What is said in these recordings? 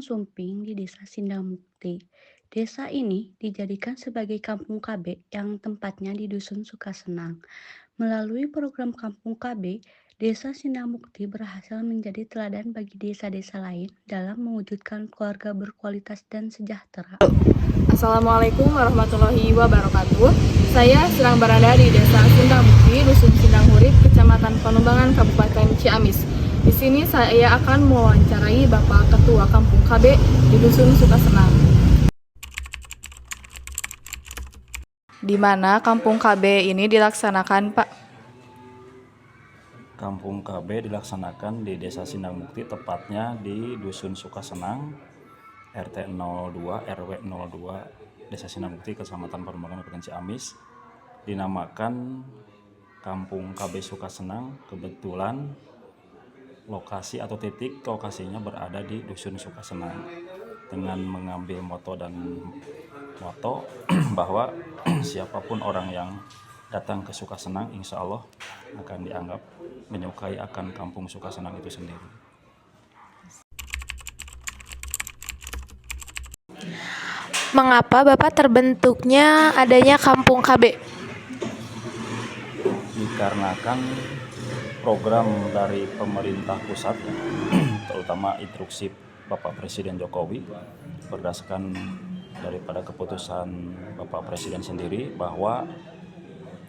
Kampung Sumping di Desa Sindang Mukti. Desa ini dijadikan sebagai kampung KB yang tempatnya di Dusun Sukasenang. Melalui program Kampung KB, Desa Sindang Mukti berhasil menjadi teladan bagi desa-desa lain dalam mewujudkan keluarga berkualitas dan sejahtera. Assalamualaikum warahmatullahi wabarakatuh. Saya sedang berada di Desa Sindang Mukti, Dusun Sindang Hurib, Kecamatan Panumbangan, Kabupaten Ciamis. Di sini saya akan mewawancarai Bapak Ketua Kampung KB di Dusun Sukasenang. Di mana Kampung KB ini dilaksanakan, Pak? Kampung KB dilaksanakan di Desa Sindang Mukti, tepatnya di Dusun Sukasenang, RT 02, RW 02, Desa Sindang Mukti, Kecamatan Panumbangan, Kabupaten Ciamis. Dinamakan Kampung KB Sukasenang. Kebetulan lokasi atau titik lokasinya berada di Dusun Sukasenang, dengan mengambil moto bahwa siapapun orang yang datang ke Sukasenang, insya Allah akan dianggap menyukai akan kampung Sukasenang itu sendiri. Mengapa Bapak terbentuknya adanya Kampung KB? Dikarenakan program dari pemerintah pusat, terutama instruksi Bapak Presiden Jokowi, berdasarkan daripada keputusan Bapak Presiden sendiri, bahwa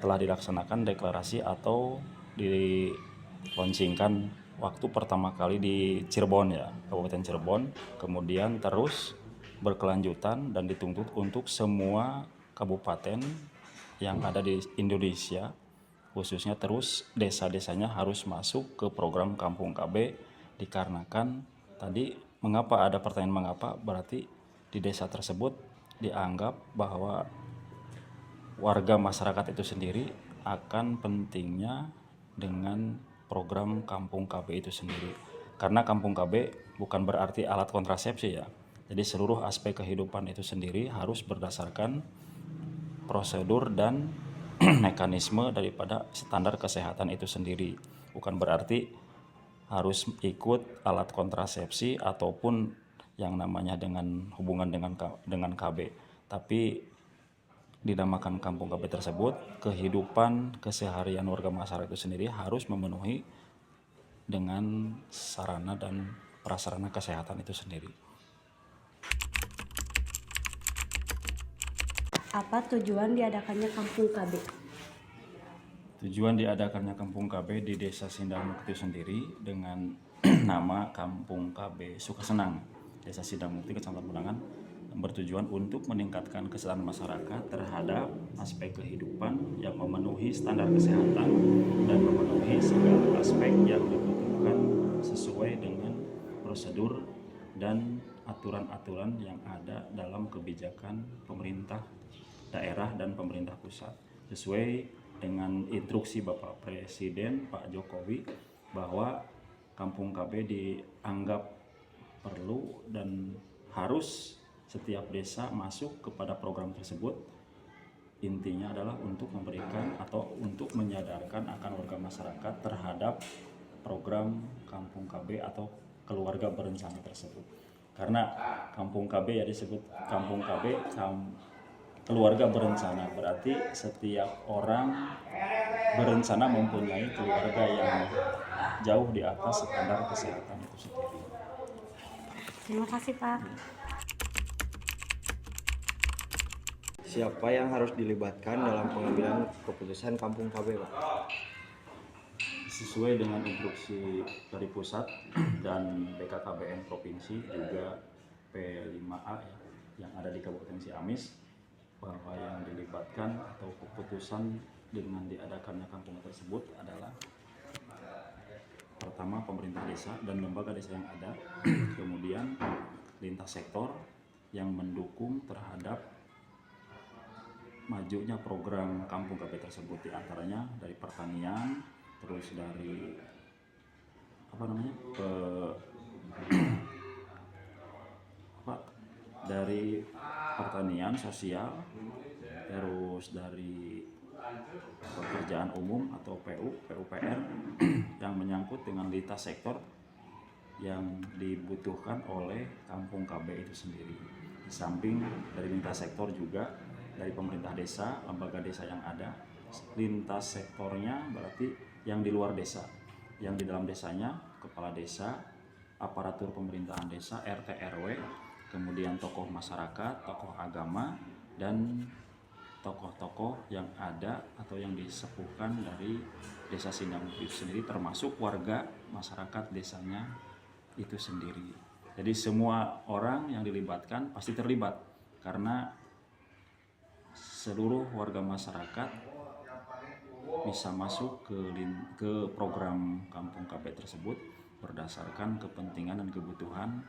telah dilaksanakan deklarasi atau dilaunchingkan waktu pertama kali di Cirebon, ya, Kabupaten Cirebon, kemudian terus berkelanjutan dan dituntut untuk semua kabupaten yang ada di Indonesia, khususnya terus desa-desanya harus masuk ke program Kampung KB. Dikarenakan tadi, mengapa ada pertanyaan mengapa, berarti di desa tersebut dianggap bahwa warga masyarakat itu sendiri akan pentingnya dengan program Kampung KB itu sendiri. Karena Kampung KB bukan berarti alat kontrasepsi, ya. Jadi seluruh aspek kehidupan itu sendiri harus berdasarkan prosedur dan mekanisme daripada standar kesehatan itu sendiri. Bukan berarti harus ikut alat kontrasepsi ataupun yang namanya dengan hubungan dengan KB. Tapi dinamakan Kampung KB tersebut, kehidupan keseharian warga masyarakat itu sendiri harus memenuhi dengan sarana dan prasarana kesehatan itu sendiri. Apa tujuan diadakannya Kampung KB? Tujuan diadakannya Kampung KB di Desa Sindang Mukti sendiri dengan nama Kampung KB Sukasenang, Desa Sindang Mukti, Kecamatan Panumbangan, bertujuan untuk meningkatkan kesadaran masyarakat terhadap aspek kehidupan yang memenuhi standar kesehatan dan memenuhi segala aspek yang dibutuhkan sesuai dengan prosedur dan aturan-aturan yang ada dalam kebijakan pemerintah daerah dan pemerintah pusat, sesuai dengan instruksi Bapak Presiden Pak Jokowi bahwa Kampung KB dianggap perlu dan harus setiap desa masuk kepada program tersebut. Intinya adalah untuk memberikan atau untuk menyadarkan akan warga masyarakat terhadap program Kampung KB atau keluarga berencana tersebut. Karena Kampung KB ya disebut Kampung KB, keluarga berencana, berarti setiap orang berencana mempunyai keluarga yang jauh di atas standar kesehatan itu sendiri. Terima kasih, Pak. Siapa yang harus dilibatkan dalam pengambilan keputusan Kampung KB, Pak? Sesuai dengan instruksi dari pusat dan BKKBN provinsi, juga P5A ya, yang ada di Kabupaten Ciamis, bahwa yang dilibatkan atau keputusan dengan diadakannya kampung tersebut adalah pertama pemerintah desa dan lembaga desa yang ada, kemudian lintas sektor yang mendukung terhadap majunya program Kampung KB tersebut, diantaranya dari pertanian, terus dari dari pertanian sosial, terus dari pekerjaan umum atau PUPR yang menyangkut dengan lintas sektor, yang dibutuhkan oleh Kampung KB itu sendiri. Di samping dari lintas sektor juga dari pemerintah desa, lembaga desa yang ada, lintas sektornya berarti yang di luar desa, yang di dalam desanya kepala desa, aparatur pemerintahan desa, RT RW, kemudian tokoh masyarakat, tokoh agama, dan tokoh-tokoh yang ada atau yang disepuhkan dari Desa Sindang Mukti itu sendiri, termasuk warga masyarakat desanya itu sendiri. Jadi semua orang yang dilibatkan pasti terlibat karena seluruh warga masyarakat bisa masuk ke program Kampung KB tersebut berdasarkan kepentingan dan kebutuhan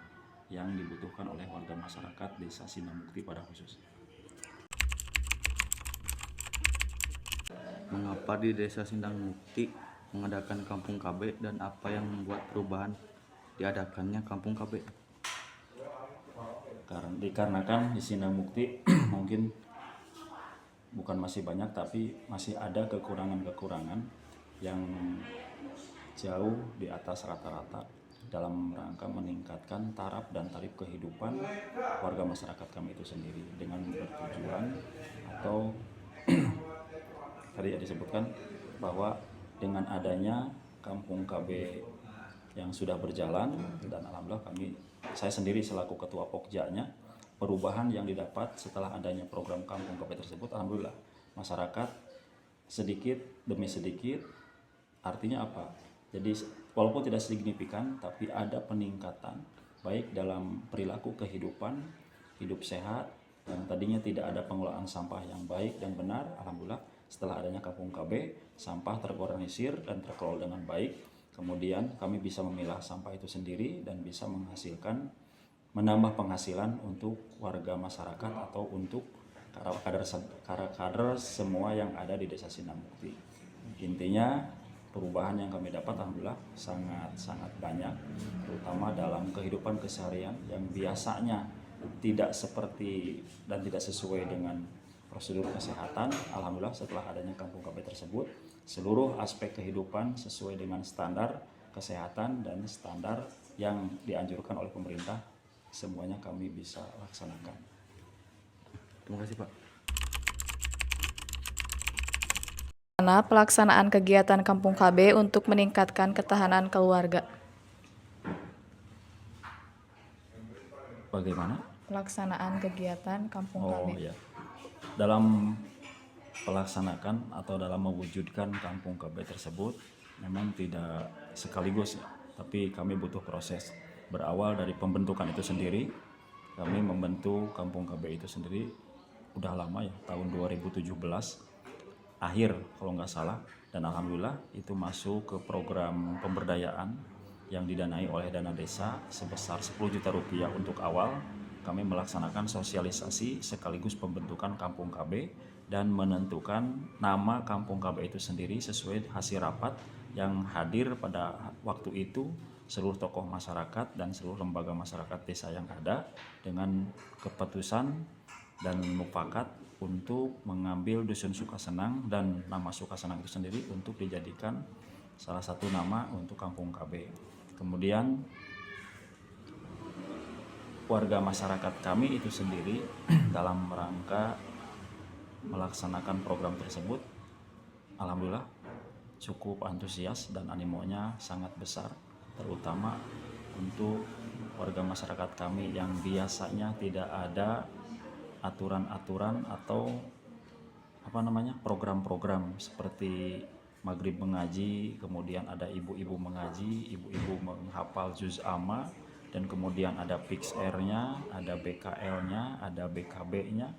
yang dibutuhkan oleh warga masyarakat Desa Sindang Mukti pada khususnya. Mengapa di Desa Sindang Mukti mengadakan Kampung KB dan apa yang membuat perubahan diadakannya Kampung KB? Dikarenakan di Sindang Mukti mungkin bukan masih banyak tapi masih ada kekurangan-kekurangan yang jauh di atas rata-rata dalam rangka meningkatkan taraf dan tarif kehidupan warga masyarakat kami itu sendiri dengan bertujuan atau tadi disebutkan bahwa dengan adanya Kampung KB yang sudah berjalan dan alhamdulillah saya sendiri selaku ketua Pokjanya, perubahan yang didapat setelah adanya program Kampung KB tersebut, alhamdulillah masyarakat sedikit demi sedikit, artinya apa? Jadi walaupun tidak signifikan tapi ada peningkatan baik dalam perilaku kehidupan, hidup sehat, yang tadinya tidak ada pengelolaan sampah yang baik dan benar, alhamdulillah setelah adanya Kampung KB, sampah terorganisir dan terkelola dengan baik. Kemudian kami bisa memilah sampah itu sendiri dan bisa menambah penghasilan untuk warga masyarakat atau untuk kader semua yang ada di Desa Sindang Mukti. Intinya perubahan yang kami dapat alhamdulillah sangat banyak, terutama dalam kehidupan keseharian yang biasanya tidak seperti dan tidak sesuai dengan prosedur kesehatan. Alhamdulillah setelah adanya Kampung KB tersebut, seluruh aspek kehidupan sesuai dengan standar kesehatan dan standar yang dianjurkan oleh pemerintah, semuanya kami bisa laksanakan. Terima kasih Pak. Bagaimana pelaksanaan kegiatan Kampung KB untuk meningkatkan ketahanan keluarga? Bagaimana? Pelaksanaan kegiatan Kampung KB. Ya. Dalam pelaksanakan atau dalam mewujudkan Kampung KB tersebut memang tidak sekaligus ya, tapi kami butuh proses. Berawal dari pembentukan itu sendiri, kami membentuk Kampung KB itu sendiri udah lama ya, tahun 2017 akhir kalau nggak salah, dan alhamdulillah itu masuk ke program pemberdayaan yang didanai oleh dana desa sebesar 10 juta rupiah untuk awal. Kami melaksanakan sosialisasi sekaligus pembentukan Kampung KB dan menentukan nama Kampung KB itu sendiri sesuai hasil rapat yang hadir pada waktu itu seluruh tokoh masyarakat dan seluruh lembaga masyarakat desa yang ada, dengan keputusan dan mufakat untuk mengambil Dusun Sukasenang dan nama Sukasenang itu sendiri untuk dijadikan salah satu nama untuk Kampung KB. Kemudian warga masyarakat kami itu sendiri dalam rangka melaksanakan program tersebut alhamdulillah cukup antusias dan animonya sangat besar, terutama untuk warga masyarakat kami yang biasanya tidak ada aturan-aturan atau program-program seperti maghrib mengaji, kemudian ada ibu-ibu mengaji, ibu-ibu menghafal juz amma, dan kemudian ada PIXR-nya, ada BKL-nya, ada BKB-nya.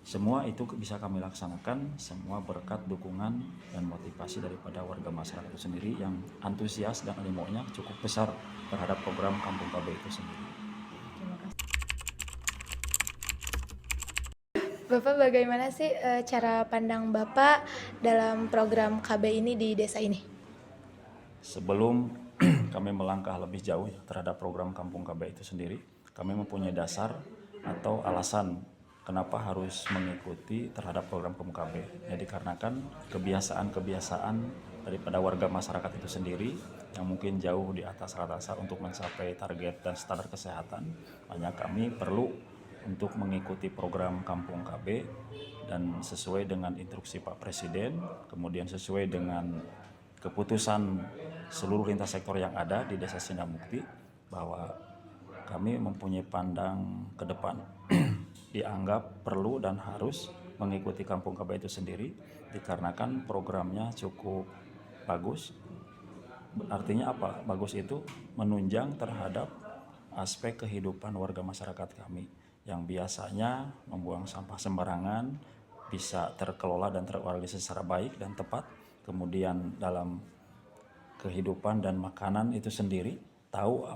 Semua itu bisa kami laksanakan, semua berkat dukungan dan motivasi daripada warga masyarakat itu sendiri yang antusias dan animonya cukup besar terhadap program Kampung KB itu sendiri. Bapak, bagaimana sih cara pandang Bapak dalam program KB ini di desa ini? Sebelum kami melangkah lebih jauh terhadap program Kampung KB itu sendiri, kami mempunyai dasar atau alasan kenapa harus mengikuti terhadap program Kampung KB. Jadi dikarenakan kebiasaan-kebiasaan daripada warga masyarakat itu sendiri yang mungkin jauh di atas rata-rata untuk mencapai target dan standar kesehatan. Makanya kami perlu untuk mengikuti program Kampung KB dan sesuai dengan instruksi Pak Presiden, kemudian sesuai dengan keputusan seluruh lintas sektor yang ada di Desa Sindang Mukti, bahwa kami mempunyai pandang ke depan dianggap perlu dan harus mengikuti Kampung KB itu sendiri dikarenakan programnya cukup bagus. Artinya apa? Bagus itu menunjang terhadap aspek kehidupan warga masyarakat kami yang biasanya membuang sampah sembarangan bisa terkelola dan terorganisasi secara baik dan tepat. Kemudian dalam kehidupan dan makanan itu sendiri tahu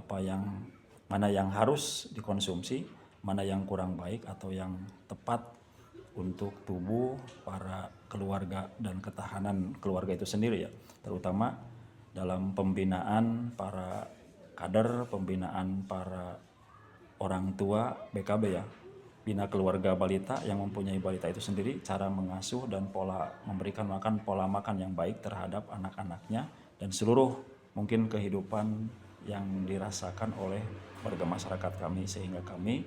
mana yang harus dikonsumsi, mana yang kurang baik atau yang tepat untuk tubuh para keluarga dan ketahanan keluarga itu sendiri ya, terutama dalam pembinaan para kader, pembinaan para orang tua BKB ya, bina keluarga balita yang mempunyai balita itu sendiri, cara mengasuh dan pola memberikan pola makan yang baik terhadap anak-anaknya dan seluruh mungkin kehidupan yang dirasakan oleh warga masyarakat kami, sehingga kami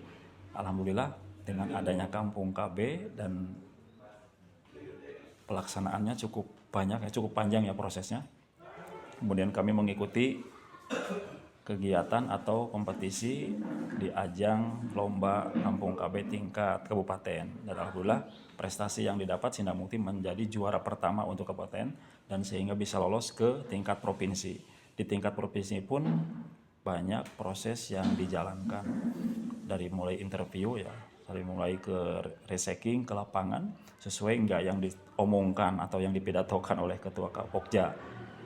alhamdulillah dengan adanya Kampung KB dan pelaksanaannya cukup banyak ya, cukup panjang ya prosesnya. Kemudian kami mengikuti kegiatan atau kompetisi di ajang lomba Kampung KB tingkat kabupaten, dan alhamdulillah prestasi yang didapat Sindang Mukti menjadi juara pertama untuk kabupaten dan sehingga bisa lolos ke tingkat provinsi. Di tingkat provinsi pun banyak proses yang dijalankan, dari mulai interview ya, dari mulai ke reseking ke lapangan sesuai enggak yang diomongkan atau yang dipidatokan oleh ketua Kapokja.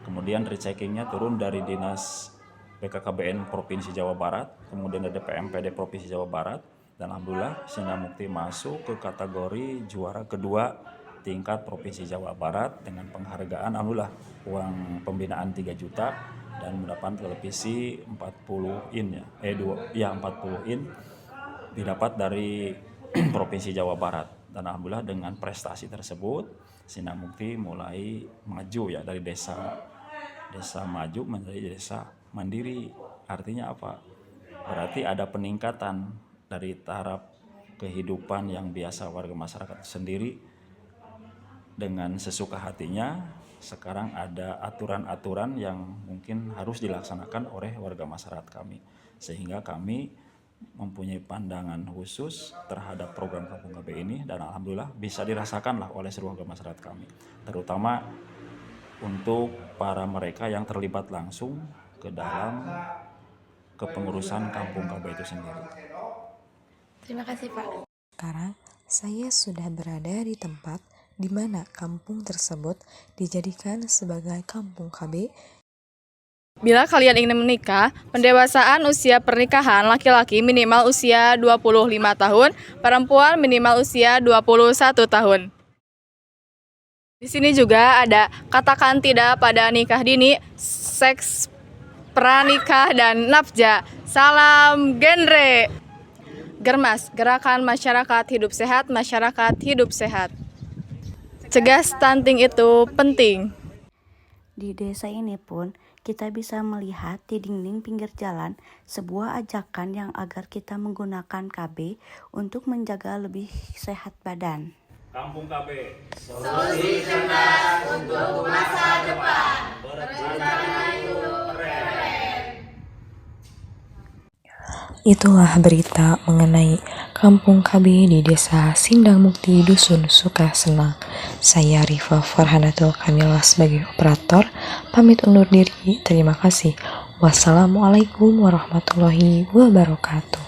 Kemudian recheckingnya turun dari dinas BKKBN Provinsi Jawa Barat, kemudian dari PMPD Provinsi Jawa Barat, dan alhamdulillah Sindang Mukti masuk ke kategori juara kedua tingkat Provinsi Jawa Barat dengan penghargaan alhamdulillah uang pembinaan 3 juta dan mendapat televisi 40 in ya, 40 in didapat dari Provinsi Jawa Barat. Dan alhamdulillah dengan prestasi tersebut Sindang Mukti mulai maju ya, dari desa maju menjadi desa mandiri. Artinya apa? Berarti ada peningkatan dari taraf kehidupan yang biasa warga masyarakat sendiri dengan sesuka hatinya. Sekarang ada aturan-aturan yang mungkin harus dilaksanakan oleh warga masyarakat kami, sehingga kami mempunyai pandangan khusus terhadap program Kampung KB ini, dan alhamdulillah bisa dirasakanlah oleh seluruh warga masyarakat kami, terutama untuk para mereka yang terlibat langsung ke dalam kepengurusan Kampung KB itu sendiri. Terima kasih, Pak. Sekarang saya sudah berada di tempat di mana kampung tersebut dijadikan sebagai Kampung KB. Bila kalian ingin menikah, pendewasaan usia pernikahan laki-laki minimal usia 25 tahun, perempuan minimal usia 21 tahun. Di sini juga ada katakan tidak pada nikah dini, seks pranikah, dan nafja. Salam genre. Germas, Gerakan Masyarakat Hidup Sehat, Masyarakat Hidup Sehat. Cegah stunting itu penting. Di desa ini pun kita bisa melihat di dinding pinggir jalan sebuah ajakan yang agar kita menggunakan KB untuk menjaga lebih sehat badan. Kampung KB, solusi cerdas untuk masa depan. Berencana hidup keren. Itulah berita mengenai Kampung KB di Desa Sindang Mukti, Dusun Sukasenang. Saya Rifa Farhanatul Kamila sebagai operator, pamit undur diri. Terima kasih. Wassalamualaikum warahmatullahi wabarakatuh.